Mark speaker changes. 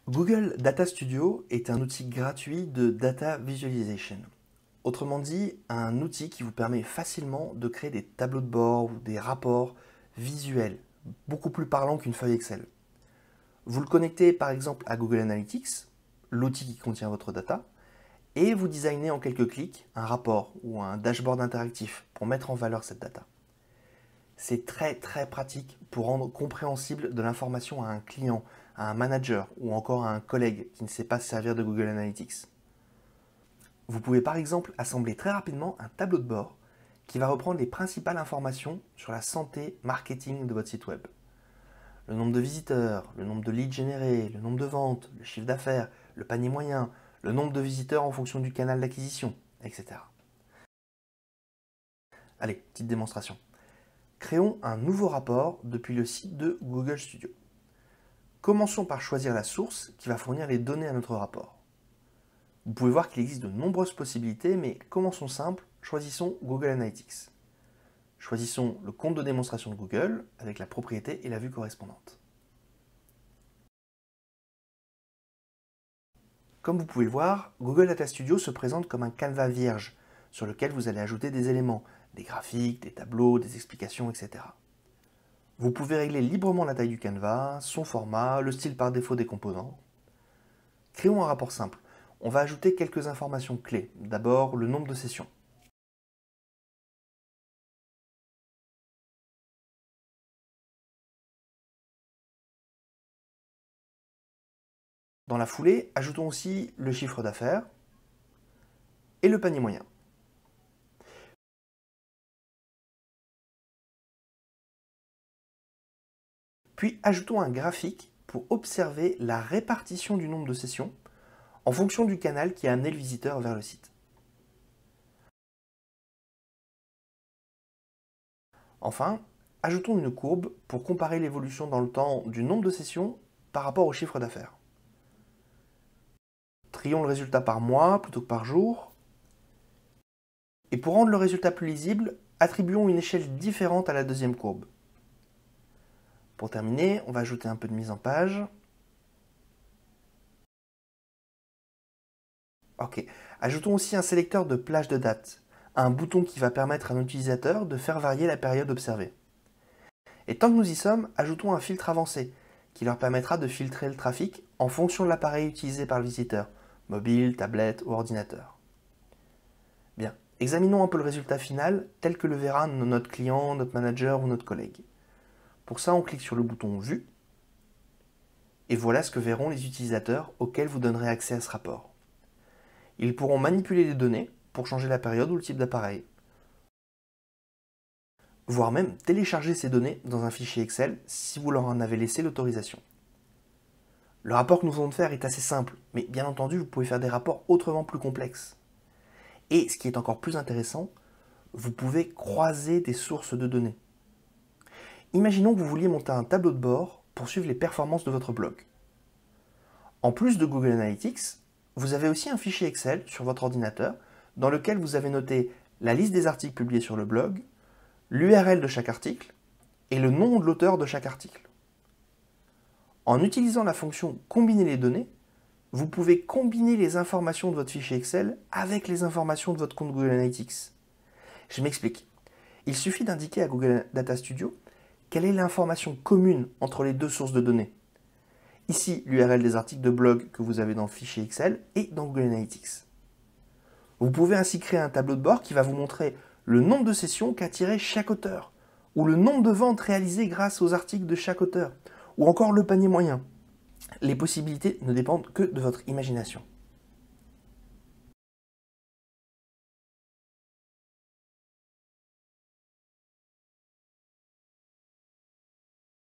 Speaker 1: Google Data Studio est un outil gratuit de data visualization. Autrement dit, un outil qui vous permet facilement de créer des tableaux de bord ou des rapports visuels, beaucoup plus parlants qu'une feuille Excel. Vous le connectez par exemple à Google Analytics, l'outil qui contient votre data, et vous designez en quelques clics un rapport ou un dashboard interactif pour mettre en valeur cette data. C'est très pratique pour rendre compréhensible de l'information à un client, à un manager ou encore à un collègue qui ne sait pas se servir de Google Analytics. Vous pouvez par exemple assembler très rapidement un tableau de bord qui va reprendre les principales informations sur la santé marketing de votre site web. Le nombre de visiteurs, le nombre de leads générés, le nombre de ventes, le chiffre d'affaires, le panier moyen, le nombre de visiteurs en fonction du canal d'acquisition, etc. Allez, petite démonstration. Créons un nouveau rapport depuis le site de Google Studio. Commençons par choisir la source qui va fournir les données à notre rapport. Vous pouvez voir qu'il existe de nombreuses possibilités, mais commençons simple, choisissons Google Analytics. Choisissons le compte de démonstration de Google avec la propriété et la vue correspondante. Comme vous pouvez le voir, Google Data Studio se présente comme un canevas vierge sur lequel vous allez ajouter des éléments, des graphiques, des tableaux, des explications, etc. Vous pouvez régler librement la taille du canevas, son format, le style par défaut des composants. Créons un rapport simple. On va ajouter quelques informations clés. D'abord, le nombre de sessions. Dans la foulée, ajoutons aussi le chiffre d'affaires et le panier moyen. Puis ajoutons un graphique pour observer la répartition du nombre de sessions en fonction du canal qui a amené le visiteur vers le site. Enfin, ajoutons une courbe pour comparer l'évolution dans le temps du nombre de sessions par rapport au chiffre d'affaires. Trions le résultat par mois plutôt que par jour. Et pour rendre le résultat plus lisible, attribuons une échelle différente à la deuxième courbe. Pour terminer, on va ajouter un peu de mise en page. Ok. Ajoutons aussi un sélecteur de plage de date, un bouton qui va permettre à un utilisateur de faire varier la période observée. Et tant que nous y sommes, ajoutons un filtre avancé qui leur permettra de filtrer le trafic en fonction de l'appareil utilisé par le visiteur, mobile, tablette ou ordinateur. Bien, examinons un peu le résultat final tel que le verra notre client, notre manager ou notre collègue. Pour ça, on clique sur le bouton Vue et voilà ce que verront les utilisateurs auxquels vous donnerez accès à ce rapport. Ils pourront manipuler les données pour changer la période ou le type d'appareil, voire même télécharger ces données dans un fichier Excel si vous leur en avez laissé l'autorisation. Le rapport que nous venons de faire est assez simple, mais bien entendu, vous pouvez faire des rapports autrement plus complexes. Et ce qui est encore plus intéressant, vous pouvez croiser des sources de données. Imaginons que vous vouliez monter un tableau de bord pour suivre les performances de votre blog. En plus de Google Analytics, vous avez aussi un fichier Excel sur votre ordinateur dans lequel vous avez noté la liste des articles publiés sur le blog, l'URL de chaque article et le nom de l'auteur de chaque article. En utilisant la fonction « Combiner les données », vous pouvez combiner les informations de votre fichier Excel avec les informations de votre compte Google Analytics. Je m'explique. Il suffit d'indiquer à Google Data Studio quelle est l'information commune entre les deux sources de données. Ici, l'URL des articles de blog que vous avez dans le fichier Excel et dans Google Analytics. Vous pouvez ainsi créer un tableau de bord qui va vous montrer le nombre de sessions qu'a tiré chaque auteur, ou le nombre de ventes réalisées grâce aux articles de chaque auteur, ou encore le panier moyen. Les possibilités ne dépendent que de votre imagination.